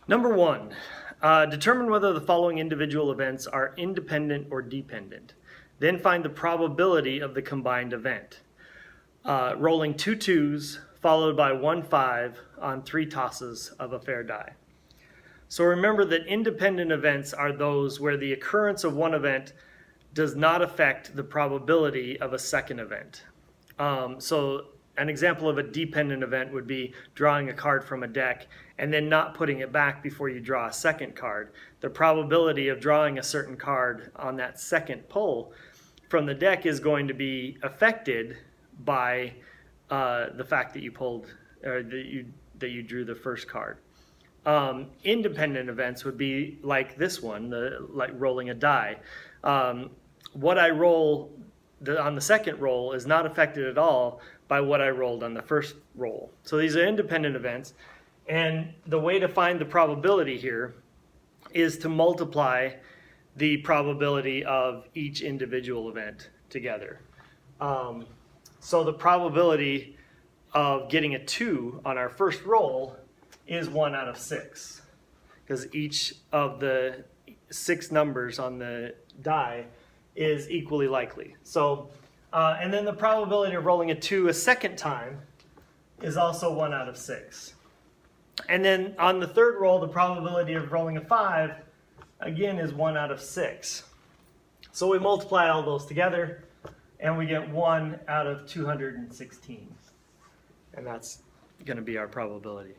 Number one, determine whether the following individual events are independent or dependent. Then find the probability of the combined event. Rolling two twos followed by 1 5 on 3 tosses of a fair die. So remember that independent events are those where the occurrence of one event does not affect the probability of a second event. So an example of a dependent event would be drawing a card from a deck and then not putting it back before you draw a second card. The probability of drawing a certain card on that second pull from the deck is going to be affected by the fact that you pulled or that you drew the first card. Independent events would be like this one, like rolling a die. What I roll on the second roll is not affected at all by what I rolled on the first roll. So these are independent events, and the way to find the probability here is to multiply the probability of each individual event together. So the probability of getting a 2 on our first roll is 1 out of 6, because each of the 6 numbers on the die is equally likely. So, and then the probability of rolling a 2 a second time is also 1 out of 6. And then on the third roll, the probability of rolling a 5, again, is 1 out of 6. So we multiply all those together, and we get 1 out of 216. And that's going to be our probability.